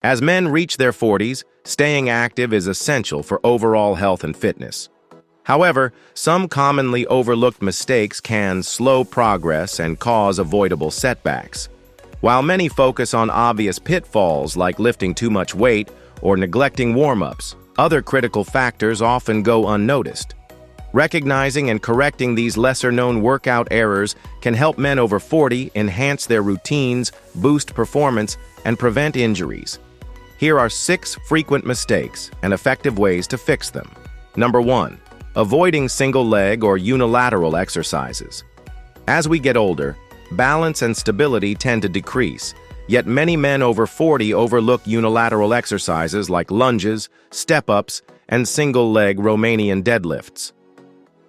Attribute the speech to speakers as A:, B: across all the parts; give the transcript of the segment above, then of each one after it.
A: As men reach their 40s, staying active is essential for overall health and fitness. However, some commonly overlooked mistakes can slow progress and cause avoidable setbacks. While many focus on obvious pitfalls like lifting too much weight or neglecting warm-ups, other critical factors often go unnoticed. Recognizing and correcting these lesser-known workout errors can help men over 40 enhance their routines, boost performance, and prevent injuries. Here are 6 frequent mistakes and effective ways to fix them. Number 1. Avoiding single-leg or unilateral exercises. As we get older, balance and stability tend to decrease, yet many men over 40 overlook unilateral exercises like lunges, step-ups, and single-leg Romanian deadlifts.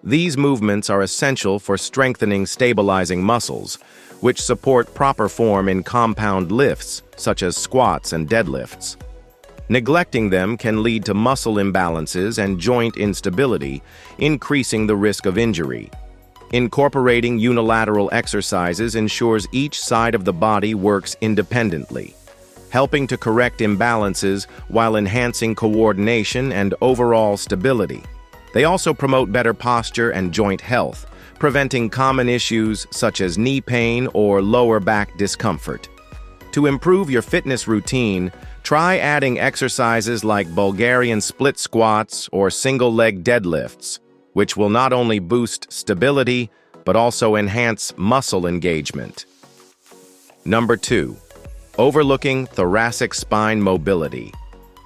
A: These movements are essential for strengthening stabilizing muscles, which support proper form in compound lifts, such as squats and deadlifts. Neglecting them can lead to muscle imbalances and joint instability, increasing the risk of injury. Incorporating unilateral exercises ensures each side of the body works independently, helping to correct imbalances while enhancing coordination and overall stability. They also promote better posture and joint health, preventing common issues such as knee pain or lower back discomfort. To improve your fitness routine, try adding exercises like Bulgarian split squats or single-leg deadlifts, which will not only boost stability, but also enhance muscle engagement. Number 2. Overlooking thoracic spine mobility.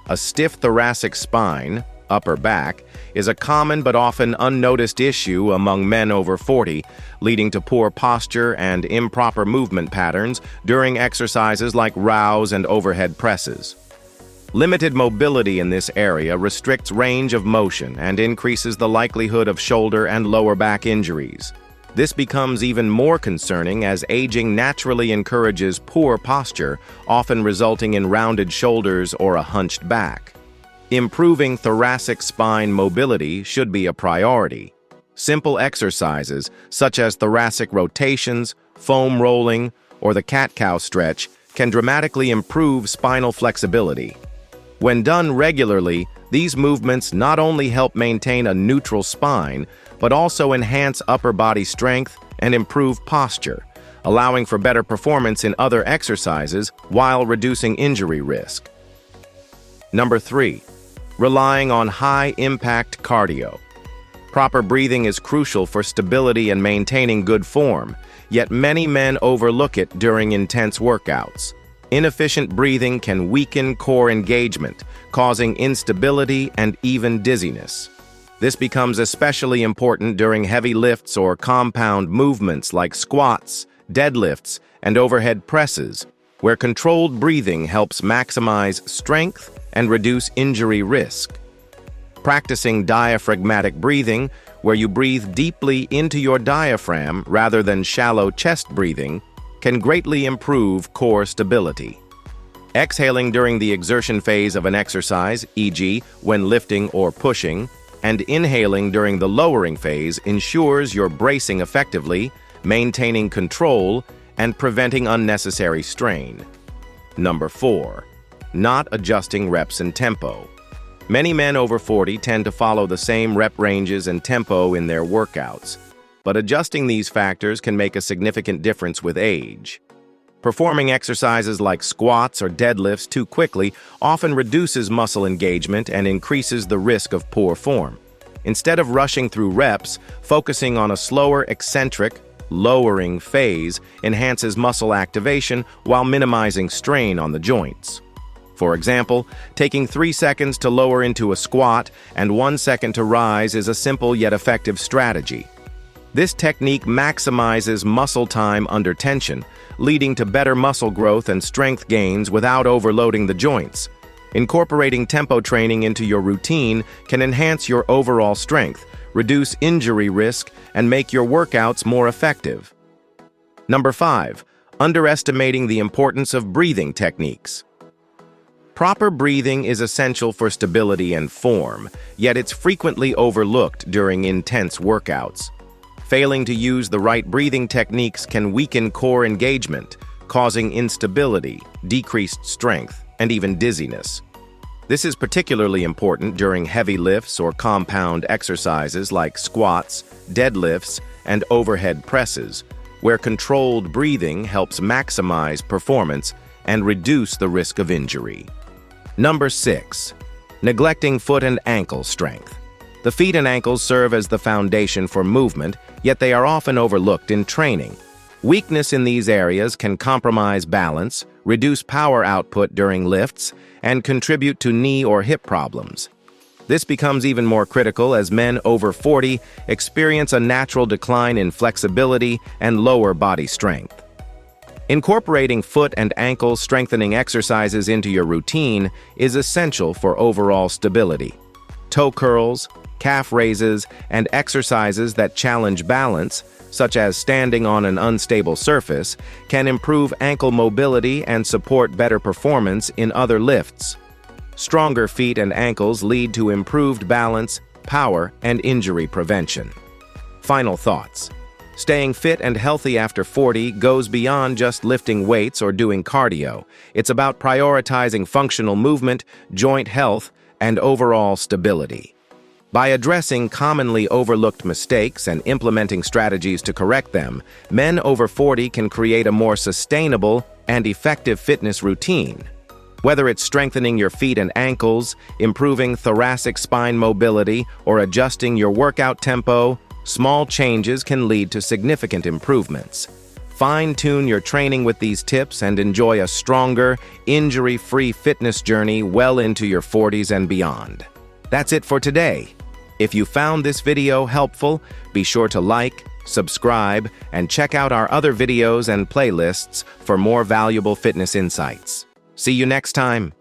A: A stiff thoracic spine, upper back, is a common but often unnoticed issue among men over 40, leading to poor posture and improper movement patterns during exercises like rows and overhead presses. Limited mobility in this area restricts range of motion and increases the likelihood of shoulder and lower back injuries. This becomes even more concerning as aging naturally encourages poor posture, often resulting in rounded shoulders or a hunched back. Improving thoracic spine mobility should be a priority. Simple exercises, such as thoracic rotations, foam rolling, or the cat-cow stretch, can dramatically improve spinal flexibility. When done regularly, these movements not only help maintain a neutral spine, but also enhance upper body strength and improve posture, allowing for better performance in other exercises while reducing injury risk. Number 3. Relying on high-impact cardio. Proper breathing is crucial for stability and maintaining good form, yet many men overlook it during intense workouts. Inefficient breathing can weaken core engagement, causing instability and even dizziness. This becomes especially important during heavy lifts or compound movements like squats, deadlifts, and overhead presses, where controlled breathing helps maximize strength and reduce injury risk. Practicing diaphragmatic breathing, where you breathe deeply into your diaphragm rather than shallow chest breathing, can greatly improve core stability. Exhaling during the exertion phase of an exercise, e.g., when lifting or pushing, and inhaling during the lowering phase ensures you're bracing effectively, maintaining control, and preventing unnecessary strain. Number 4. Not adjusting reps and tempo. Many men over 40 tend to follow the same rep ranges and tempo in their workouts, but adjusting these factors can make a significant difference with age. Performing exercises like squats or deadlifts too quickly often reduces muscle engagement and increases the risk of poor form. Instead of rushing through reps, focusing on a slower eccentric, lowering phase enhances muscle activation while minimizing strain on the joints. For example, taking 3 seconds to lower into a squat and 1 second to rise is a simple yet effective strategy. This technique maximizes muscle time under tension, leading to better muscle growth and strength gains without overloading the joints. Incorporating tempo training into your routine can enhance your overall strength, reduce injury risk, and make your workouts more effective. Number 5. Underestimating the importance of breathing techniques. Proper breathing is essential for stability and form, yet it's frequently overlooked during intense workouts. Failing to use the right breathing techniques can weaken core engagement, causing instability, decreased strength, and even dizziness. This is particularly important during heavy lifts or compound exercises like squats, deadlifts, and overhead presses, where controlled breathing helps maximize performance and reduce the risk of injury. Number 6. Neglecting foot and ankle strength. The feet and ankles serve as the foundation for movement, yet they are often overlooked in training. Weakness in these areas can compromise balance, reduce power output during lifts, and contribute to knee or hip problems. This becomes even more critical as men over 40 experience a natural decline in flexibility and lower body strength. Incorporating foot and ankle strengthening exercises into your routine is essential for overall stability. Toe curls, calf raises, and exercises that challenge balance, such as standing on an unstable surface, can improve ankle mobility and support better performance in other lifts. Stronger feet and ankles lead to improved balance, power, and injury prevention. Final thoughts. Staying fit and healthy after 40 goes beyond just lifting weights or doing cardio. It's about prioritizing functional movement, joint health, and overall stability. By addressing commonly overlooked mistakes and implementing strategies to correct them, men over 40 can create a more sustainable and effective fitness routine. Whether it's strengthening your feet and ankles, improving thoracic spine mobility, or adjusting your workout tempo, small changes can lead to significant improvements. Fine-tune your training with these tips and enjoy a stronger, injury-free fitness journey well into your 40s and beyond. That's it for today. If you found this video helpful, be sure to like, subscribe, and check out our other videos and playlists for more valuable fitness insights. See you next time.